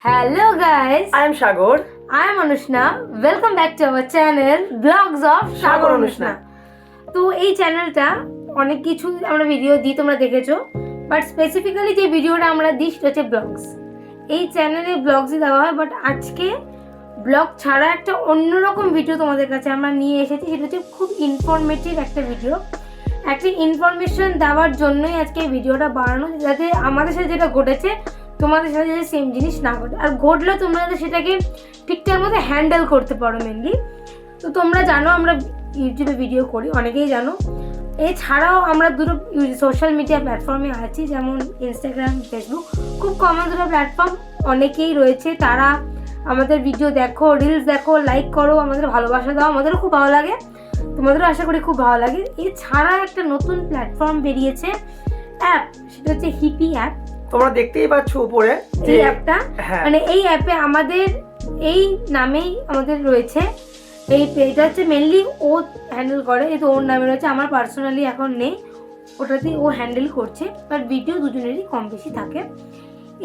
Hello guys, I am Shagor. I am Anushna. Welcome back to our channel Vlogs of Shagor Anushna. তো এই চ্যানেলটা অনেক কিছু আমরা ভিডিও দিই, তোমরা দেখেছো, বাট স্পেসিফিক্যালি যে ভিডিওটা আমরা দিই সেটা হচ্ছে ব্লগস। এই চ্যানেলে ব্লগসই দেওয়া হয়, বাট আজকে ব্লগ ছাড়া একটা অন্যরকম ভিডিও তোমাদের কাছে আমরা নিয়ে এসেছি। সেটা হচ্ছে খুব ইনফরমেটিভ একটা ভিডিও। একটা ইনফরমেশন দেওয়ার জন্যই আজকে এই ভিডিওটা বানানো, যাতে আমাদের সাথে যেটা ঘটেছে তোমাদের সাথে যাতে সেম জিনিস না ঘটে, আর ঘটলেও তোমরা যাতে সেটাকে ঠিকঠাক মতো হ্যান্ডেল করতে পারো মেনলি। তো তোমরা জানো আমরা ইউটিউবে ভিডিও করি, অনেকেই জানো। এছাড়াও আমরা দুটো সোশ্যাল মিডিয়া প্ল্যাটফর্মে আছি, যেমন ইনস্টাগ্রাম, ফেসবুক। খুব কমন দুটো প্ল্যাটফর্ম, অনেকেই রয়েছে, তারা আমাদের ভিডিও দেখো, রিলস দেখো, লাইক করো, আমাদের ভালোবাসা দাও, আমাদেরও খুব ভালো লাগে, তোমাদেরও আশা করি খুব ভালো লাগে। এছাড়া একটা নতুন প্ল্যাটফর্ম বেরিয়েছে, অ্যাপ, সেটা হচ্ছে হিপি অ্যাপ। তোমরা দেখতেই পাচ্ছ উপরে এই অ্যাপটা, মানে এই অ্যাপে আমাদের এই নামেই আমাদের রয়েছে। এই পেজটা হচ্ছে মেনলি ও হ্যান্ডেল করে, এই তো ওর নামে রয়েছে, আমার পার্সোনালি এখন নেই, ওটাতেই ও হ্যান্ডেল করছে, বাট ভিডিও দুজনেরই কম বেশি থাকে।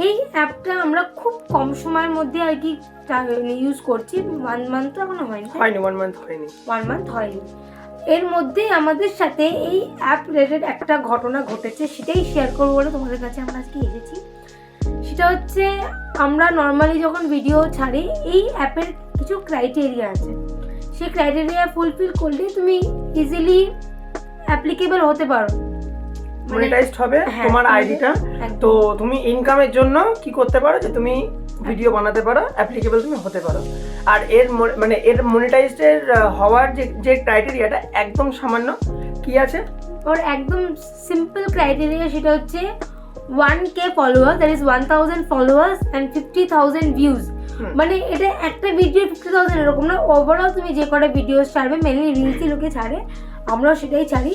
এই অ্যাপটা আমরা খুব কম সময়ের মধ্যে আর কি ইউজ করছি। 1 মান্থ তো এখনো হয়নি, 1 মান্থ হয়নি। এর মধ্যেই আমাদের সাথে এই অ্যাপ রিলেটেড একটা ঘটনা ঘটেছে, সেটাই শেয়ার করবো বলে তোমাদের কাছে আমরা আজকে এসেছি। সেটা হচ্ছে, আমরা নর্মালি যখন ভিডিও ছাড়ি, এই অ্যাপের কিছু ক্রাইটেরিয়া আছে। সেই ক্রাইটেরিয়া ফুলফিল করলে তুমি ইজিলি অ্যাপ্লিকেবল হতে পারো, মনিটাইজড হবে তোমার আইডিটা। তো তুমি ইনকামের জন্য কি করতে পারো, যে তুমি ভিডিও বানাতে পারো, অ্যাপ্লিকেবল তুমি হতে পারো। আর এর মানে এর মনিটাইজড হওয়ার যে ক্রাইটেরিয়াটা একদম সামান্য কি আছে, ওর একদম সিম্পল ক্রাইটেরিয়া, সেটা হচ্ছে 1K follower, that is 1000 followers and 50,000 views. মানে এটা একটা ভিডিও 50,000 এরকম না, ওভারঅল তুমি যে কটা ভিডিও ছাড়বে, মেনলি রিলসই লোকে ছাড়ে, আমরাও সেটাই ছাড়ি,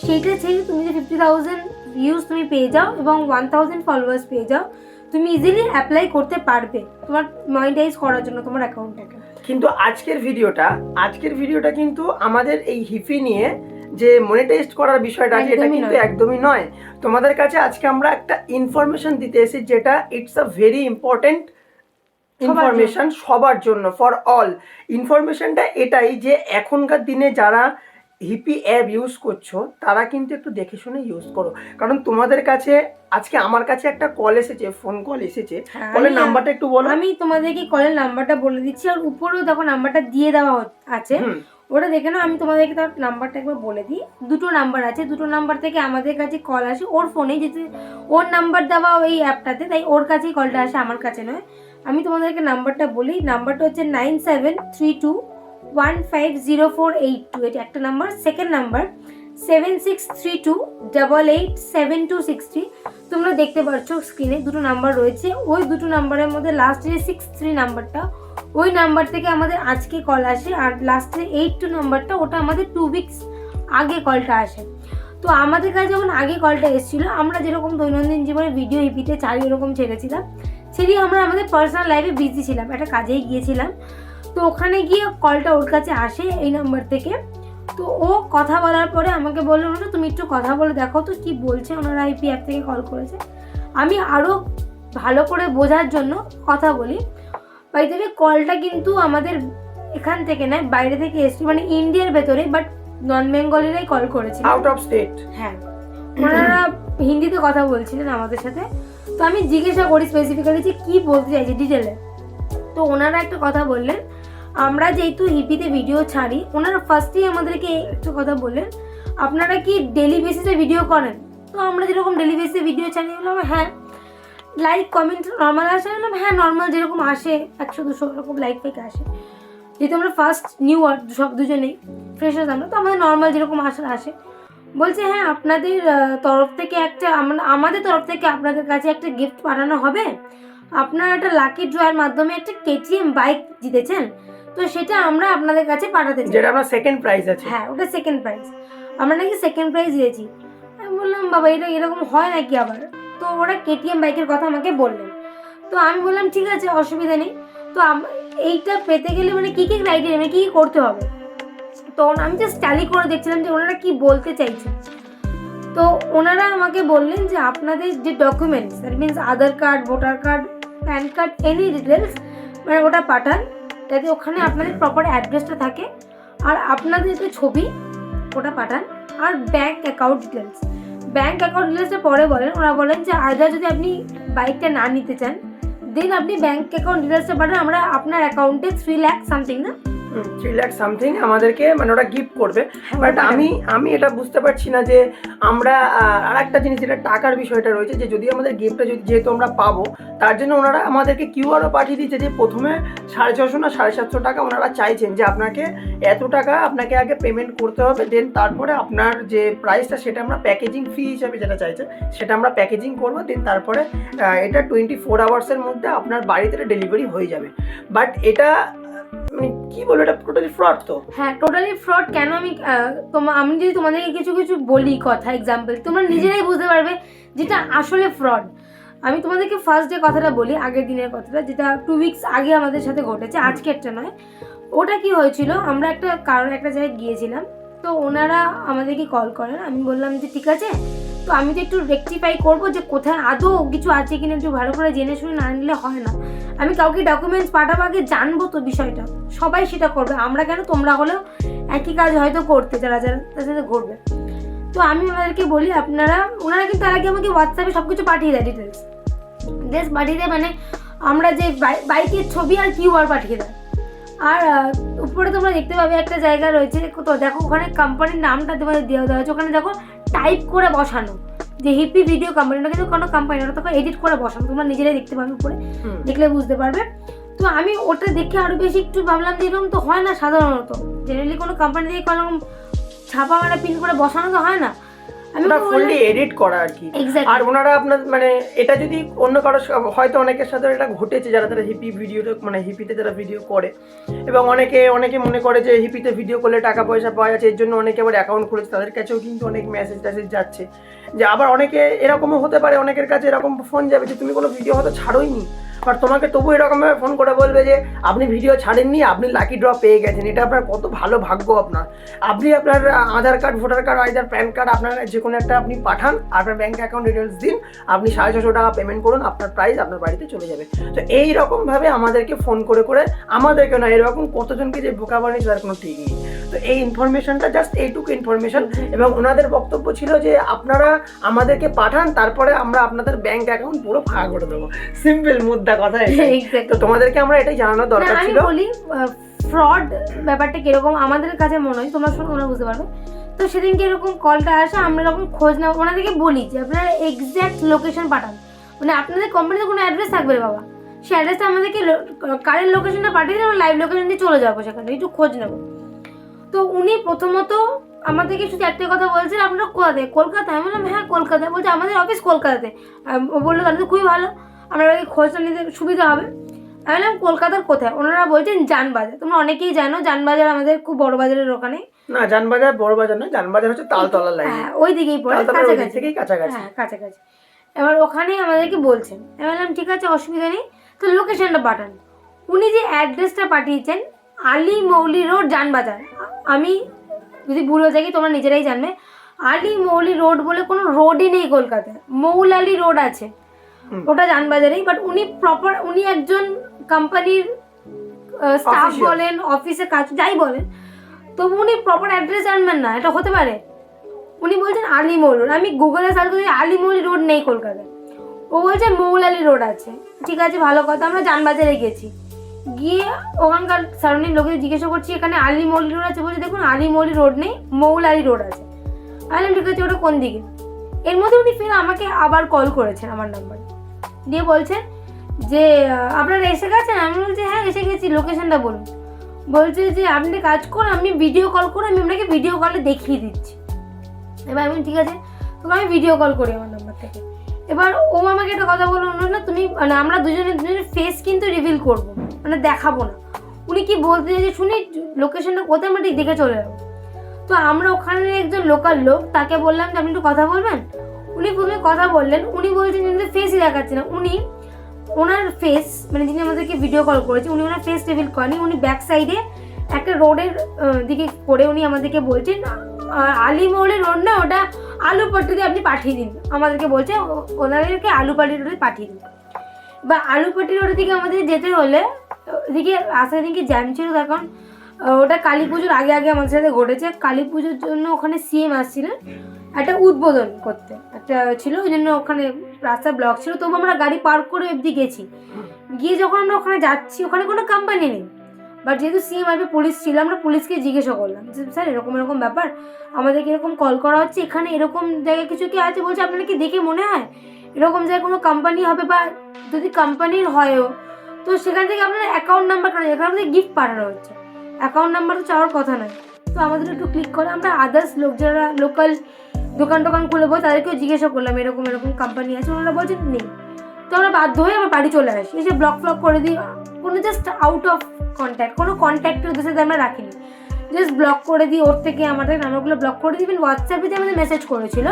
সেইটা ছেড়ে তুমি যে 50,000 ভিউজ তুমি পেয়ে যাও এবং 1000 ফলোয়ার্স পেয়ে যাও, তুমি ইজিলি অ্যাপ্লাই করতে পারবে তোমার মনিটাইজ করার জন্য তোমার অ্যাকাউন্টটাকে। কিন্তু আজকের ভিডিওটা কিন্তু আমাদের এই হিপি নিয়ে যে মনিটাইজ করার বিষয়টা আছে, এটা কিন্তু একদমই নয়। তোমাদের কাছে আজকে আমরা একটা ইনফরমেশন দিতে এসেছি, যেটা it's a very important information সবার জন্য, ফর অল। ইনফরমেশনটা এটাই যে এখনকার দিনে যারা হিপি অ্যাপ ইউজ করছো, তারা কিন্তু একটু দেখে শুনে ইউজ করো। কারণ তোমাদের কাছে আজকে আমার কাছে একটা কল এসেছে, ফোন কল এসেছে। কলের নাম্বারটা একটু বলো। আমি তোমাদেরকে কলের নাম্বারটা বলে দিচ্ছি, আর উপরেও দেখো নাম্বারটা দিয়ে দেওয়া আছে, ওটা দেখে নাও। আমি তোমাদেরকে তার নাম্বারটা একবার বলে দিই। দুটো নাম্বার আছে, দুটো নাম্বার থেকে আমাদের কাছে কল আসে, ওর ফোনে, যেতে ওর নাম্বার দেওয়া এই অ্যাপটাতে, তাই ওর কাছেই কলটা আসে, আমার কাছে নয়। আমি তোমাদেরকে নাম্বারটা বলি, নাম্বারটা হচ্ছে 9732150482, এটা একটা নাম্বার। Second number 7632887263। তোমরা দেখতে পাচ্ছ স্ক্রিনে দুটো নাম্বার রয়েছে, ওই দুটো নাম্বারের মধ্যে লাস্টে যে 63 নাম্বারটা, ওই নাম্বার থেকে আমাদের আজকে কল আসে, আর লাস্টে 82 নাম্বারটা, ওটা আমাদের 2 উইকস আগে কলটা আসে। তো আমাদের কাছে যখন আগে কলটা এসেছিলো, আমরা যেরকম দৈনন্দিন জীবনে ভিডিও হিপিতে ছাড়ি ওরকম ছেড়েছিলাম, সেটি আমরা আমাদের পার্সোনাল লাইফে বিজি ছিলাম, একটা কাজেই গিয়েছিলাম। তো ওখানে গিয়ে কলটা ওর কাছে আসে এই নাম্বার থেকে। তো ও কথা বলার পরে আমাকে বললো, না তুমি একটু কথা বলে দেখো তো কি বলছে, ওনারা আইপি অ্যাপ থেকে কল করেছে। আমি আরও ভালো করে বোঝার জন্য কথা বলি। বাই দ্য ওয়ে, কলটা কিন্তু আমাদের এখান থেকে নয়, বাইরে থেকে এসেছে, মানে ইন্ডিয়ার ভেতরে, বাট নন বেঙ্গলিরাই কল করেছে, আউট অফ স্টেট। হ্যাঁ, ওনারা হিন্দিতে কথা বলছিলেন আমাদের সাথে। তো আমি জিজ্ঞাসা করি স্পেসিফিক্যালি যে কী বলতে চাইছে ডিটেলে। তো ওনারা একটা কথা বললেন, আমরা যেহেতু হিপিতে ভিডিও ছাড়ি, ওনারা ফার্স্টেই আমাদেরকে একটা কথা বললেন, আপনারা কি ডেলি বেসিসে ভিডিও করেন? তো আমরা যেরকম ডেলি বেসিসে ভিডিও ছাড়ি, বললাম হ্যাঁ। লাইক কমেন্ট নর্মাল আসে? বললাম হ্যাঁ, নর্মাল যেরকম আসে 100-200 এরকম লাইক ফাইক আসে, যেহেতু আমরা ফার্স্ট নিউ আর সব দুজনেই ফ্রেশার্স আমরা, তো আমাদের নর্মাল যেরকম আসে। বলছে হ্যাঁ, আপনাদের তরফ থেকে আমাদের তরফ থেকে আপনাদের কাছে একটা গিফট পাঠানো হবে, আপনারা একটা লাকি ড্রয়ের মাধ্যমে একটা KTM বাইক জিতেছেন, তো সেটা আমরা আপনাদের কাছে পাঠাতে চাই, যেটা আমরা সেকেন্ড প্রাইজ আছে। হ্যাঁ, ওটা সেকেন্ড প্রাইজ, আমরা নাকি সেকেন্ড প্রাইজ দিয়েছি। আমি বললাম বাবা, এটা এরকম হয় নাকি আবার? তো ওরা KTM বাইকের কথা আমাকে বললেন। তো আমি বললাম ঠিক আছে, অসুবিধা নেই। তো এইটা পেতে গেলে মানে কী কী ক্রাইটেরিয়া, মানে কী কী করতে হবে? তো আমি জাস্ট ট্যালি করে দেখছিলাম যে ওনারা কি বলতে চাইছে। তো ওনারা আমাকে বললেন যে আপনাদের যে documents, that means Aadhaar card, voter card, pan card, any details মানে ওটা পাঠান, যাতে ওখানে আপনাদের প্রপার অ্যাড্রেসটা থাকে, আর আপনাদের যে ছবি ওটা পাঠান, আর bank account details. Bank account ডিটেলসটা পরে বলেন, ওরা বলেন যে আদার যদি আপনি বাইকটা না নিতে চান দেন আপনি ব্যাঙ্ক অ্যাকাউন্ট ডিটেলসটা পাঠান, আমরা আপনার অ্যাকাউন্টে 3 লাখ সামথিং না 3 লাখ সামথিং আমাদেরকে মানে ওটা গিফট করবে। বাট আমি এটা বুঝতে পারছি না যে আমরা আর একটা জিনিস, যেটা টাকার বিষয়টা রয়েছে, যে যদি আমাদের গিফটটা যেহেতু আমরা পাবো, তার জন্য ওনারা আমাদেরকে কিউআরও পাঠিয়ে দিচ্ছে, যে প্রথমে 650 না 750 টাকা ওনারা চাইছেন যে আপনাকে এত টাকা আপনাকে আগে পেমেন্ট করতে হবে, দেন তারপরে আপনার যে প্রাইসটা সেটা আমরা প্যাকেজিং ফি হিসাবে যেটা চাইছে সেটা আমরা প্যাকেজিং করবো, দেন তারপরে এটা 24 আওয়ার্সের মধ্যে আপনার বাড়িতে ডেলিভারি হয়ে যাবে। বাট এটা মানে কি বলবো, এটা টোটালি ফ্রড। তো হ্যাঁ, টোটালি ফ্রড। কেন আমি যদি তোমাদেরকে কিছু কিছু বলি কথা, এক্সাম্পল, তোমরা নিজেরাই বুঝতে পারবে যেটা আসলে ফ্রড। আমি তোমাদেরকে ফার্স্ট ডে কথাটা বলি, আগের দিনের কথাটা, যেটা 2 উইকস আগে আমাদের সাথে ঘটেছে, আজকে একটা নয়। ওটা কি হয়েছিল, আমরা একটা জায়গায় গিয়েছিলাম, তো ওনারা আমাদেরকে কল করেন, আমি বললাম যে ঠিক আছে, তো আমি তো একটু রেকটিফাই করবো যে কোথায় আদৌ কিছু আছে কিনা, একটু ভালো করে জেনে শুনে না নিলে হয় না। আমি কাউকে ডকুমেন্টস পাঠাবো, আগে জানবো তো বিষয়টা, সবাই সেটা করবে, আমরা কেন, তোমরা হলেও একই কাজ হয়তো করতে, যারা তার সাথে ঘটবে। তো আমি ওনাদেরকে বলি ওনারা কিন্তু তার আগে আমাকে হোয়াটসঅ্যাপে সব কিছু পাঠিয়ে দেয়, ডিটেলস পাঠিয়ে দেয়, মানে আমরা যে বাইকের ছবি আর কিউআর পাঠিয়ে দেয়। আর উপরে তোমরা দেখতে পাবে একটা জায়গা রয়েছে, তো দেখো ওখানে কোম্পানির নামটা তোমাদের দেওয়া হয়েছে, ওখানে দেখো টাইপ করে বসানো যে হিপি ভিডিও কোম্পানি, ওটা কিন্তু কোনো কোম্পানি না, তখন এডিট করে বসানো, তোমরা নিজেরাই দেখতে পাবে, উপরে দেখলে বুঝতে পারবে। তো আমি ওটা দেখে আরো বেশি একটু ভাবলাম যে এরকম তো হয় না সাধারণত, জেনারেলি কোনো কোম্পানি থেকে কোনো ছাপা মারা পিন করে বসানো তো হয় না, আমি ফুললি এডিট করা আর কি। আর ওনারা আপনার মানে এটা যদি অন্য কারো, হয়তো অনেকের সাথে এটা ঘটেছে, যারা তারা হিপি ভিডিও মানে হিপিতে যারা ভিডিও করে, এবং অনেকে মনে করে যে হিপিতে ভিডিও করলে টাকা পয়সা পাওয়া যাচ্ছে, এর জন্য অনেকে আবার অ্যাকাউন্ট খুলেছে, তাদের কাছেও কিন্তু অনেক মেসেজ যাচ্ছে। যে আবার অনেকে এরকমও হতে পারে, অনেকের কাছে এরকম ফোন যাবে যে তুমি কোনো ভিডিও হয়তো ছাড়োইনি, আর তোমাকে তবু এরকমভাবে ফোন করে বলবে যে আপনি ভিডিও ছাড়েননি, আপনি লাকি ড্র পেয়ে গেছেন। এটা আপনার কত ভালো ভাগ্য আপনার। আপনি আপনার Aadhaar card, voter card, either PAN card, আপনার যে কোনো একটা আপনি পাঠান, আপনার ব্যাঙ্ক অ্যাকাউন্ট ডিটেলস দিন, আপনি 650 টাকা পেমেন্ট করুন, আপনার প্রাইস আপনার বাড়িতে চলে যাবে। তো এইরকমভাবে আমাদেরকে ফোন করে আমাদেরকে না, এরকম কতজনকে যে বোকা বানিয়েছে তার কোনো ঠিক নেই। তো এই ইনফরমেশনটা জাস্ট এইটুকু ইনফরমেশন, এবং ওনাদের বক্তব্য ছিল যে আপনারা আমাদেরকে পাঠান, তারপরে আমরা আপনাদের ব্যাঙ্ক অ্যাকাউন্ট পুরো ফাঁকা করে দেবো। সিম্পল মুদ্রা কথা। তো তোমাদেরকে আমরা এটাই জানানোর দরকার ছিল। আমি বলি ফ্রড ব্যাপারটা কিরকম আমাদের কাছে মনে হয়, তোমরা বুঝতে পারবে। তো সেদিনকে এরকম কলটা আসে, আমরা এরকম খোঁজ নেব, ওনাদেরকে বলি যে আপনারা এক্স্যাক্ট লোকেশন পাঠান, মানে আপনাদের কোম্পানিতে কোনো অ্যাড্রেস থাকবে বাবা, সেই অ্যাড্রেসটা আমাদেরকে কারেন্ট লোকেশনটা পাঠিয়ে দেবো, লাইভ লোকেশন দিয়ে চলে যাবো সেখানে, একটু খোঁজ নেবো। তো উনি প্রথমত আমাদেরকে শুধু একটা কথা বলছেন, আপনারা কোথায়, কলকাতায়? আমি বললাম হ্যাঁ কলকাতায়। বলছে আমাদের অফিস কলকাতাতে। ও বললো তাহলে তো খুবই ভালো, আমরা খোঁজটা নিতে সুবিধা হবে। আমি বললাম কলকাতার কোথায়? ওনারা বলছেন জানবাজার। তোমরা অনেকেই জানো জানবাজার আমাদের খুব বড় বাজারের ওখানে। না, জানবাজার বড় বাজার নয়, জানবাজার হচ্ছে তালতলা লাইন। হ্যাঁ, ওই দিকেই পড়ে, কাছাকাছি। হ্যাঁ, কাছাকাছি। এবার ওখানেই আমাদেরকে বলছেন। আমি বললাম ঠিক আছে, অসুবিধা নেই, তো লোকেশনটা পাঠান। উনি যে অ্যাড্রেসটা পাঠিয়েছেন, আলী মৌলি রোড, জানবাজার। আমি যদি ভুল হয়ে থাকি তোমরা নিজেরাই জানবে। আলী মৌলি রোড বলে কোনো রোডই নেই কলকাতায়, মৌলালি রোড আছে, ওটা জানবাজারেই। বাট উনি একজন কোম্পানির স্টাফ বলেন, অফিসে কাজ যাই বলেন, তবু উনি প্রপার অ্যাড্রেস জানবেন না, এটা হতে পারে? উনি বলছেন আলী মৌলি রোড। আমি গুগলে সার্চ করি, আলী মৌলি রোড নেই কলকাতায়। ও বলছে মৌলালি রোড আছে। ঠিক আছে, ভালো কথা। আমরা জানবাজারে গেছি, গিয়ে ওখানকার সারাউন্ডিং লোকেদের জিজ্ঞাসা করছি এখানে আলী মৌলি রোড আছে। বলছে দেখুন আলী মৌলি রোড নেই, মৌলালি রোড আছে। আমি ঠিক আছে, ওটা কোন দিকে? এর মধ্যে উনি ফের আমাকে আবার কল করেছেন আমার নাম্বারে, দিয়ে বলছেন যে আপনারা এসে গেছেন? আমি বলছি হ্যাঁ এসে গেছি, লোকেশনটা বলুন। বলছে যে আপনি কাজ করুন, আমি ভিডিও কল করে আমি আপনাকে ভিডিও কলে দেখিয়ে দিচ্ছি। এবার আমি ঠিক আছে, তোকে আমি ভিডিও কল করি আমার নাম্বার থেকে। এবার ও আমাকে একটা কথা বললো না, তুমি মানে আমরা দুজনের ফেস কিন্তু রিভিল করবো, মানে দেখাবো না। উনি কি বলতে চাইছে শুনি, লোকেশনটা কোথায় আমরা ঠিক দেখে চলে যাবো। তো আমরা ওখানে একজন লোকাল লোক, তাকে বললাম যে আপনি একটু কথা বলবেন। উনি প্রথমে কথা বললেন, উনি বলছেন কিন্তু ফেসই দেখাচ্ছে না। উনি ওনার ফেস, মানে যিনি আমাদেরকে ভিডিও কল করেছে, উনি ওনার ফেস রিভিল করেনি। উনি ব্যাক সাইডে একটা রোডের দিকে করে উনি আমাদেরকে বলছেন আলী মৌলি রোড না, ওটা আলুপট্টিতে আপনি পাঠিয়ে দিন। আমাদেরকে বলছে ওনাদেরকে আলুপট্টি রোডে পাঠিয়ে দিন। বা আলুপাটির ওর দিকে আমাদের যেতে হলে ওদিকে আসার দিকে জ্যাম ছিল, তার কারণ ওটা কালী পুজোর আগে আগে আমাদের সাথে ঘটেছে। কালী পুজোর জন্য ওখানে সিএম আসছিলেন একটা উদ্বোধন করতে, একটা ছিল, ওই জন্য ওখানে রাস্তা ব্লক ছিল। তবু আমরা গাড়ি পার্ক করে অবধি গেছি। গিয়ে যখন আমরা ওখানে যাচ্ছি, ওখানে কোনো কোম্পানি নেই, বাট যেহেতু সিএম আসবে, পুলিশ ছিল, আমরা পুলিশকে জিজ্ঞাসা করলাম যে স্যার এরকম এরকম ব্যাপার, আমাদেরকে এরকম কল করা হচ্ছে, এখানে এরকম জায়গায় কিছু কি আছে? বলছে আপনার কি দেখে মনে হয় এরকম জায়গায় কোনো কোম্পানি হবে, বা যদি কোম্পানির হয়ও তো সেখান থেকে আপনার অ্যাকাউন্ট নাম্বার কাটা যায়, কারণ আমাদের গিফট পাঠানো হচ্ছে, অ্যাকাউন্ট নাম্বার তো চাওয়ার কথা নয়। তো আমাদের একটু ক্লিক করে আমরা আদার্স লোক যারা লোকাল দোকান টোকান খুলে বই তাদেরকেও জিজ্ঞাসা করলাম এরকম এরকম কোম্পানি আছে, ওনারা বলছেন নেই। তো আমরা বাধ্য হয়ে আমার বাড়ি চলে আসি, এসে ব্লক ফ্লক করে দিই, কোনো জাস্ট আউট অফ কন্ট্যাক্ট, কোনো কন্ট্যাক্টের ওদের সাথে আমরা রাখিনি, জাস্ট ব্লক করে দিই। ওর থেকে আমাদের নাম্বারগুলো ব্লক করে দিই। হোয়াটসঅ্যাপে যে আমাদের মেসেজ করেছিল,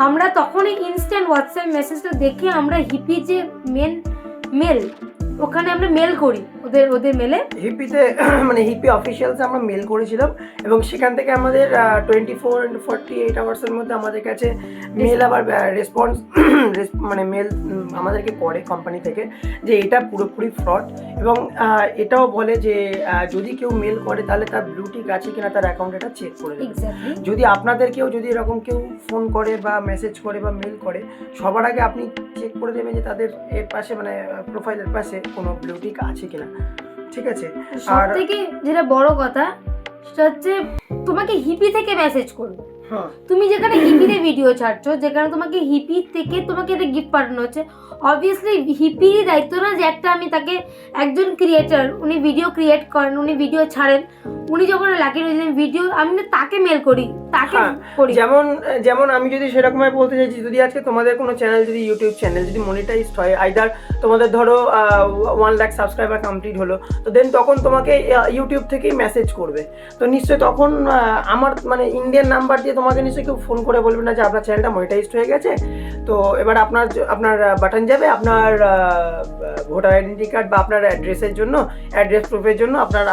আমরা তখনই ইনস্ট্যান্ট হোয়াটসঅ্যাপ মেসেজটা দেখে আমরা হিপি যে মেল, ওখানে আমরা মেল করি ওদের মেলে, হিপিতে মানে হিপি অফিসিয়ালসে আমরা মেল করেছিলাম, এবং সেখান থেকে আমাদের 24-48 আওয়ার্সের মধ্যে আমাদের কাছে মেল আবার রেসপন্স মানে মেল আমাদেরকে করে কোম্পানি থেকে যে এটা পুরোপুরি ফ্রড, এবং এটাও বলে যে যদি কেউ মেল করে তাহলে তার ব্লুটিক আছে কিনা তার অ্যাকাউন্ট এটা চেক করে দেবে। যদি আপনাদেরকেও যদি এরকম কেউ ফোন করে বা মেসেজ করে বা মেল করে, সবার আগে আপনি চেক করে দেবেন যে তাদের এর পাশে মানে প্রোফাইলের পাশে কোনো ব্লুটিক আছে কিনা, ঠিক আছে? আর থেকে যেটা বড় কথা সেটা হচ্ছে তোমাকে হিপি থেকে মেসেজ করবে। তুমি যেখানে হিপিতে ভিডিও ছাড়ছো, যেখানে তোমাকে হিপি থেকে তোমাকে একটা গিফট পাঠানো হচ্ছে, অবভিয়াসলি হিপিরই দায়িত্ব না যে একটা আমি তাকে, একজন ক্রিয়েটার উনি ভিডিও ক্রিয়েট করেন, উনি ভিডিও ছাড়েন, উনি যখন লাকি রয়েছেন ভিডিও, আমি না তাকে মেল করি, তাকে করি। যেমন আমি যদি সেরকম বলতে চাইছি, যদি আজকে তোমাদের কোনো চ্যানেল, যদি ইউটিউব চ্যানেল যদি মনিটাইজড হয়, আইদার তোমাদের ধরো 1 লাখ সাবস্ক্রাইবার কমপ্লিট হলো, তো দেন তখন তোমাকে ইউটিউব থেকেই মেসেজ করবে। তো নিশ্চয়ই তখন আমার মানে ইন্ডিয়ান নাম্বার দিয়ে তোমাকে নিশ্চয়ই কেউ ফোন করে বলবে না যে আপনার চ্যানেলটা মনিটাইজড হয়ে গেছে, তো এবার আপনার বাটন যাবে আপনার ভোটার আইডেন্টি কার্ড বা আপনার অ্যাড্রেসের জন্য, অ্যাড্রেস প্রুফের জন্য আপনার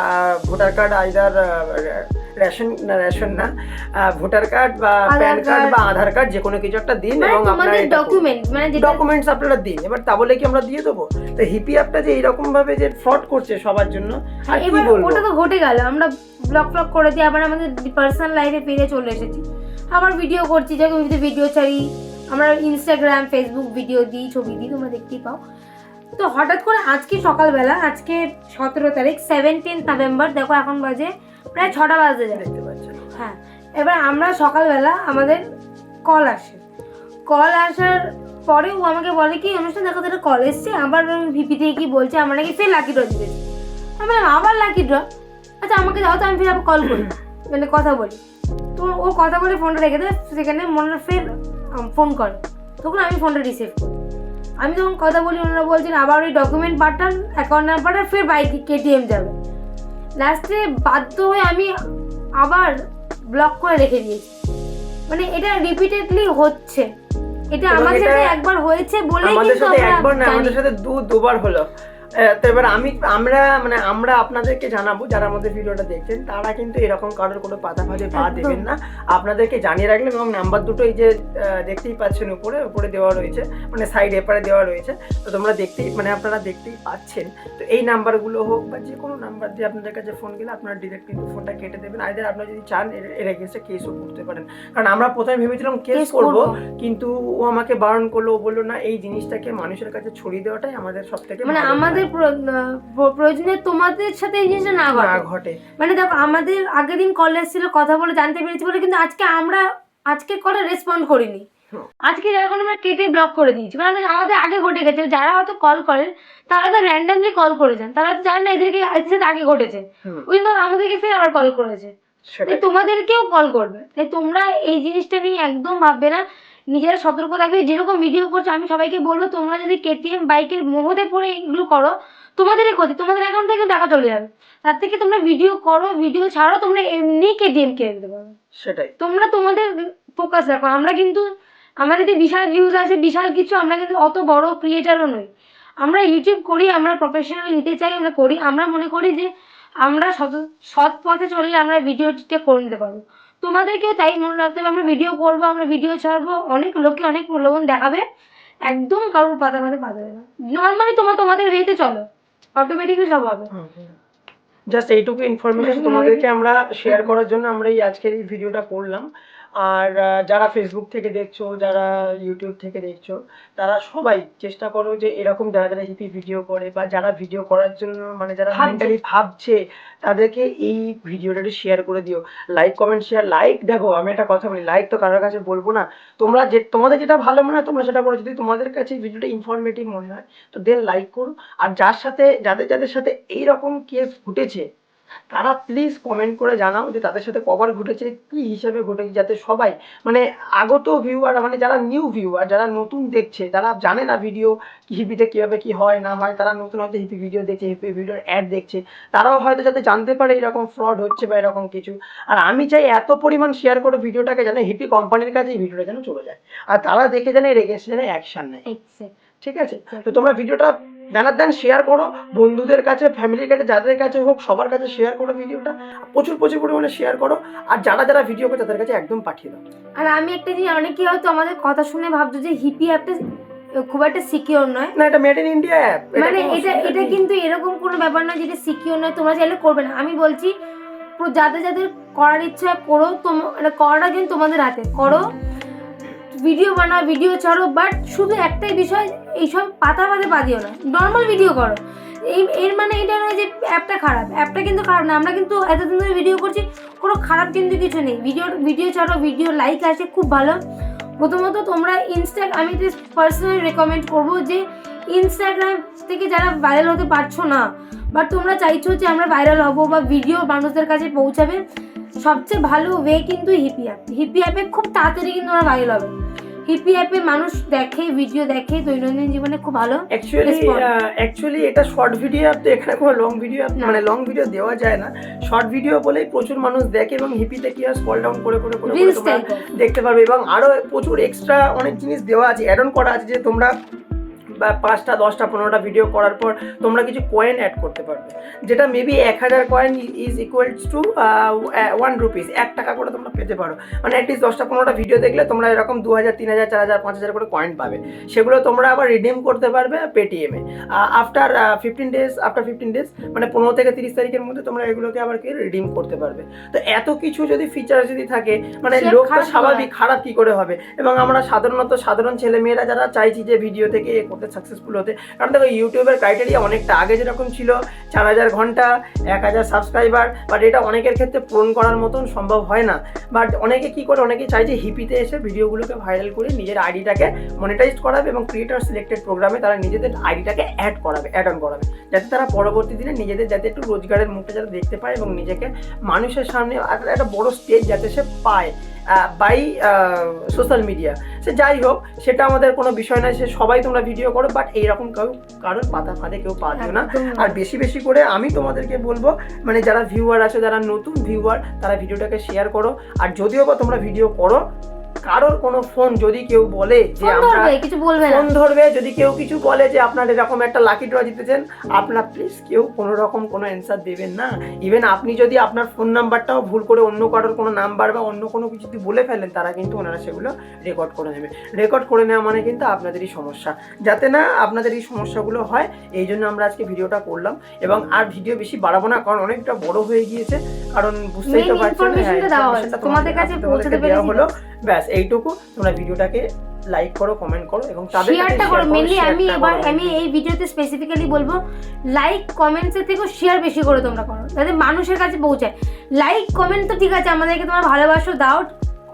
ভোটার কার্ড, আইদার রেশন না ভোটার কার্ড বা প্যান কার্ড বা আধার কার্ড, যে কোনো কিছু একটা দিন, এবং আপনার ডকুমেন্টস আপনারা দিন। এবার তা বলে কি আমরা দিয়ে দেবো? তো হিপি অ্যাপটা যে এইরকম ভাবে যে ফ্রড করছে সবার জন্য, আর কি বলবো, ওটা তো ঘটে গেল, আমরা ব্লক করে দিয়ে আবার আমাদের পার্সোনাল লাইফে ফিরে চলে এসেছি, আবার ভিডিও করছি, যখন ভিডিও ছাড়ি, আমরা ইনস্টাগ্রাম ফেসবুক ভিডিও দিই, ছবি দিই, তোমরা দেখতেই পাও। তো হঠাৎ করে আজকে সকালবেলা, আজকে 17 তারিখ 17 নভেম্বর, দেখো এখন বাজে প্রায় 6টা বাজে যায়, দেখতে পাচ্ছেন। হ্যাঁ, এবার আমরা সকালবেলা আমাদের কল আসার পরে ও আমাকে বলে কি অনুষ্ঠান দেখো একটা কল এসছে, আবার ভিপি থেকে কি বলছে আমরা নাকি ফের লাকি ড্র দিয়েছি। আমি আবার লাকি ড্র, আচ্ছা আমাকে দাও তো, আমি ফের আবার কল করি, মানে কথা বলি। তো ও কথা বলে ফোনটা রেখে দেয়, সেখানে মনে ফের ফোন করে, তখন আমি ফোনটা রিসিভ করি। আমি যখন কথা বলি, ওনারা বলছেন আবার ওই ডকুমেন্ট পাঠান, অ্যাকাউন্ট নাম্বার পাঠান, ফের বাইক কেটিএম যাবে। লাস্টে বাধ্য হয়ে আমি আবার ব্লক করে রেখে দিয়েছি। মানে এটা রিপিটেডলি হচ্ছে, এটা আমার সাথে একবার হয়েছে বলে কিন্তু আমাদের সাথে দুবার হলো। তো এবার আমরা আপনাদেরকে জানাবো, যারা আমাদের ভিডিওটা দেখছেন তারা কিন্তু এরকম কারোর কোনো পাতা ফাঁদে পা দেবেন না, আপনাদেরকে জানিয়ে রাখলাম। এবং নাম্বার দুটো এই যে দেখতেই পাচ্ছেন উপরে দেওয়া রয়েছে, মানে সাইড এপারে দেওয়া রয়েছে, তো তোমরা আপনারা দেখতেই পাচ্ছেন। তো এই নাম্বারগুলো হোক বা যে কোনো নাম্বার দিয়ে আপনাদের কাছে ফোন গেলে আপনারা ডিরেক্ট কিন্তু ফোনটা কেটে দেবেন। আইদার আপনারা যদি চান এর এগেইনস্টে কেসও করতে পারেন, কারণ আমরা প্রথমে ভেবেছিলাম কেস করব, কিন্তু ও আমাকে বারণ করলো, ও বললো না, এই জিনিসটাকে মানুষের কাছে ছড়িয়ে দেওয়াটাই আমাদের সব থেকে, মানে আমাদের প্রয়োজনে তোমাদের সাথে এই জিনিসটা না ঘটে। মানে দেখো আমাদের আগের দিন কল এসেছিল, কথা বলে জানতে পেরেছি বলে, কিন্তু আজকে কলে রেসপন্ড করিনি, আজকে যখন আমরা কেটে ব্লক করে দিয়েছি। মানে আমাদের আগে ঘটে গেছে, যারা হয়তো কল করেন তারা তো র্যান্ডামলি কল করেছেন, তারা তো জানেন না এদেরকে আগে ঘটেছে, ওই জন্য আমাদেরকে ফের আবার কল করেছে, তোমাদেরকেও কল করবে। তাই তোমরা এই জিনিসটা নিয়ে একদম ভাববে না, নিজেরা সতর্ক থাকবে। যেরকম ভিডিও করছো আমি সবাইকে বলবো, তোমরা যদি কেটিএম বাইকের মোহতে পড়ে এগুলো করো, তোমাদেরই ক্ষতি, তোমাদের অ্যাকাউন্ট থেকে টাকা চলে যাবে। তার থেকে তোমরা ভিডিও করো, ভিডিও ছাড়ো, তোমরা এমনি কেটিএম কিনে দিতে পারবে। সেটাই, তোমরা তোমাদের ফোকাস রাখো। আমরা কিন্তু আমাদের যে বিশাল ভিউজ আছে, বিশাল কিছু, আমরা কিন্তু অত বড় ক্রিয়েটারও নই। আমরা ইউটিউব করি, আমরা প্রফেশনাল নিতে চাই, আমরা করি। আমরা মনে করি যে আমরা সৎ পথে চললে আমরা ভিডিওটা করে নিতে পারবো। তোমাদেরকেও তাই মনে রাখতে হবে, আমরা ভিডিও করবো, আমরা ভিডিও ছাড়বো, অনেক লোকে অনেক প্রলোভন দেখাবে, একদম কারোর পাতা পাতা দেবে না। নর্মালি তোমাদের রেতে চলো, অটোমেটিকলি সব হবে। জাস্ট এইটুকু ইনফরমেশন তোমাদেরকে আমরা শেয়ার করার জন্য আমরা এই আজকের এই ভিডিওটা করলাম। আর যারা ফেসবুক থেকে দেখছো, যারা ইউটিউব থেকে দেখছো, তারা সবাই চেষ্টা করো যে এরকম যারা যারা হিপি ভিডিও করে বা যারা ভিডিও করার জন্য মানে যারা মেন্টালি ভাবছে, তাদেরকে এই ভিডিওটা শেয়ার করে দিও। Like comment share. লাইক, দেখো আমি একটা কথা বলি, লাইক তো কারোর কাছে বলবো না, তোমরা যে তোমাদের যেটা ভালো মনে হয় তোমরা সেটা করো। যদি তোমাদের কাছে ভিডিওটা ইনফরমেটিভ মনে হয় তো দেন লাইক করো। আর যাদের সাথে এইরকম কেস ঘটেছে তারা প্লিজ কমেন্ট করে জানাও যে তাদের সাথে কবার ঘটেছে, কি হিসাবে ঘটেছে, যাতে সবাই মানে আগত ভিউয়ার মানে যারা নিউ ভিউয়ার, যারা নতুন দেখছে, তারা জানে না ভিডিও হিপিতে কীভাবে কি হয় না হয়, তারা নতুন হয়তো হিপি ভিডিও দেখছে, হিপি ভিডিওর অ্যাড দেখছে, তারাও হয়তো যাতে জানতে পারে এরকম ফ্রড হচ্ছে বা এরকম কিছু। আর আমি চাই এত পরিমাণ শেয়ার করে ভিডিওটাকে যেন হিপি কোম্পানির কাছে এই ভিডিওটা যেন চলে যায়, আর তারা দেখে যেন এর এগেন্সটে যেন অ্যাকশন নেয়। ঠিক আছে, তো তোমরা ভিডিওটা দেন শেয়ার করো বন্ধুদের কাছে, ফ্যামিলির কাছে, যাদের কাছে হোক সবার কাছে শেয়ার করো ভিডিওটা, প্রচুর পরিমাণে শেয়ার করো। আর যারা ভিডিও করে তাদের কাছে একদম পাঠিয়ে দাও। আর আমি একটা জিনিস, অনেকে হয়তো আমাদের কথা শুনে ভাবছো যে হিপি অ্যাপটা খুব একটা সিকিউর নয়। না, এটা মেড ইন ইন্ডিয়া অ্যাপ, মানে এটা কিন্তু এরকম কোনো ব্যাপার নয় যেটা সিকিউর নয়, তোমরা চাইলে করবে না। আমি বলছি যাদের করার ইচ্ছা করো, মানে করাটা কিন্তু তোমাদের হাতে, করো, ভিডিও বানাও, ভিডিও ছাড়ো, বাট শুধু একটাই বিষয়, এইসব পাতা পা দিও না, নর্মাল ভিডিও করো। এর মানে এটা নয় যে অ্যাপটা খারাপ, অ্যাপটা কিন্তু খারাপ না, আমরা কিন্তু এতদিন ধরে ভিডিও করছি, কোনো খারাপ কিন্তু কিছু নেই। ভিডিও ছাড়ো, ভিডিও লাইক আসে, খুব ভালো। প্রথমত তোমরা আমি পার্সোনালি রেকমেন্ড করবো যে ইনস্টাগ্রাম থেকে যারা ভাইরাল হতে পারছো না, বাট তোমরা চাইছো যে আমরা ভাইরাল হবো বা ভিডিও মানুষদের কাছে পৌঁছাবে, সবচেয়ে ভালো ওয়ে কিন্তু হিপি অ্যাপে খুব তাড়াতাড়ি কিন্তু আমরা ভাইরাল হবে। হিপি অ্যাপে মানুষ দেখে, ভিডিও দেখে, দৈনন্দিন জীবনে খুব ভালো। অ্যাকচুয়ালি এটা শর্ট ভিডিও অ্যাপ, তো এখানে কোনো লং ভিডিও মানে লং ভিডিও দেওয়া যায় না, শর্ট ভিডিও বলেই প্রচুর মানুষ দেখে। এবং হিপিতে কি হয়, স্ক্রল ডাউন করে দেখতে পারবে। এবং আরো প্রচুর এক্সট্রা অনেক জিনিস দেওয়া আছে, অ্যাড অন করা আছে, যে তোমরা বা 5টা 10টা 15টা ভিডিও করার পর তোমরা কিছু কয়েন অ্যাড করতে পারবে, যেটা maybe 1000 coin is equals to 1 rupees, 1 টাকা করে তোমরা পেতে পারো। মানে অ্যাটলিস্ট 10টা 15টা ভিডিও দেখলে তোমরা এরকম 2000 3000 4000 5000 করে কয়েন পাবে। সেগুলো তোমরা আবার রিডিম করতে পারবে পেটিএমে আফটার 15 ডেজ, মানে 15 থেকে 30 তারিখের মধ্যে তোমরা এগুলোকে আবার কি রিডিম করতে পারবে। তো এত কিছু যদি ফিচার যদি থাকে, মানে লোক তো স্বাভাবিক খারাপ কি করে হবে। এবং আমরা সাধারণ ছেলেমেয়েরা যারা চাইছি যে ভিডিও থেকে সাকসেসফুল হতে, কারণ দেখো ইউটিউবের ক্রাইটেরিয়া অনেকটা, আগে যেরকম ছিল 4000 ঘন্টা 1000 সাবস্ক্রাইবার, বাট এটা অনেকের ক্ষেত্রে পূরণ করার মতন সম্ভব হয় না। বাট অনেকে কি করে, অনেকে চাই যে হিপিতে এসে ভিডিওগুলোকে ভাইরাল করে নিজের আইডিটাকে মনিটাইজ করাবে এবং ক্রিয়েটর সিলেক্টেড প্রোগ্রামে তারা নিজেদের আইডিটাকে অ্যাড অন করাবে, যাতে তারা পরবর্তী দিনে নিজেদের যাতে একটু রোজগারের মুখটা যাতে দেখতে পায় এবং নিজেকে মানুষের সামনে একটা বড় স্টেজ যাতে সে পায় বাই সোশ্যাল মিডিয়া। সে যাই হোক, সেটা আমাদের কোনো বিষয় নয়, সে সবাই তোমরা ভিডিও করো, বাট এইরকম কারোর পাতা ফাঁদে কেউ পা দিও না। আর বেশি করে আমি তোমাদেরকে বলবো, মানে যারা ভিউয়ার আছে, যারা নতুন ভিউয়ার, তারা ভিডিওটাকে শেয়ার করো। আর যদিও বা তোমরা ভিডিও করো, কারোর কোনো ফোন যদি কেউ বলে যে আমরা কিছু বলবে, ফোন ধরবে, যদি কেউ কিছু বলে যে আপনার এরকম একটা লাকি ড্র জিতেছেন, আপনার প্লিজ কেউ কোনো রকম কোনো অ্যান্সার দেবেন না। ইভেন আপনি যদি আপনার ফোন নাম্বারটাও ভুল করে অন্য কারোর কোনো নাম্বার বা অন্য কোনো কিছু যদি বলে ফেলেন, তারা কিন্তু ওনারা সেগুলো রেকর্ড করে নেবে। রেকর্ড করে নেওয়া মানে কিন্তু আপনাদেরই সমস্যা, যাতে না আপনাদের এই সমস্যাগুলো হয়, এই জন্য আমরা আজকে ভিডিওটা করলাম। এবং আর ভিডিও বেশি বাড়াবো না, কারণ অনেকটা বড় হয়ে গিয়েছে, কারণ বুঝতেই তো পারছেন তোমাদের কাছে পৌঁছাতে দেওয়া হলো। ব্যাস এইটুকু, তোমরা ভিডিওটাকে লাইক করো, কমেন্ট করো এবং শেয়ারটা করো। মেইনলি আমি এই ভিডিওতে স্পেসিফিক্যালি বলবো, লাইক কমেন্টস এর থেকে শেয়ার বেশি করে তোমরা করো, যাতে মানুষের কাছে পৌঁছায়। লাইক কমেন্ট তো ঠিক আছে, আমাদেরকে তোমরা ভালোবাসো, দাও,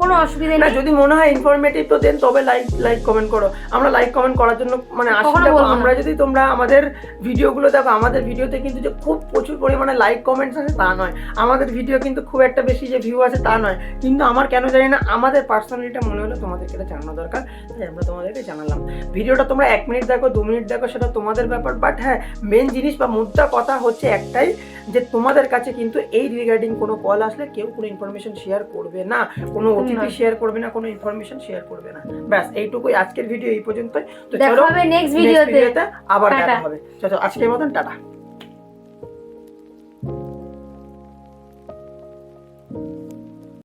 কোনো অসুবিধা নেই। যদি মনে হয় ইনফরমেটিভ তো দেন তবে লাইক কমেন্ট করো। আমরা লাইক কমেন্ট করার জন্য মানে আসলে আমরা যদি তোমরা আমাদের ভিডিওগুলো দেখো, আমাদের ভিডিওতে কিন্তু যে খুব প্রচুর পরিমাণে লাইক কমেন্টস আছে তা নয়, আমাদের ভিডিও কিন্তু খুব একটা বেশি যে ভিউ আছে তা নয়। কিন্তু আমার কেন জানি না, আমাদের পার্সোনালিটা মনে হলো তোমাদেরকে এটা জানানো দরকার, তাই আমরা তোমাদেরকে জানালাম। ভিডিওটা তোমরা 1 মিনিট দেখো 2 মিনিট দেখো, সেটা তোমাদের ব্যাপার। বাট হ্যাঁ, মেন জিনিস বা মুদ্রা কথা হচ্ছে একটাই, যে তোমাদের কাছে কিন্তু এই রিগার্ডিং কোনো কল আসলে কেউ কোনো ইনফরমেশন শেয়ার করবে না, কোনো ওটিপি শেয়ার করবে না, কোনো ইনফরমেশন শেয়ার করবে না। ব্যাস এইটুকুই আজকের ভিডিও, এই পর্যন্তই। তো চলো নেক্সট ভিডিওতে আবার দেখা হবে। চলো আজকের মতন টাটা।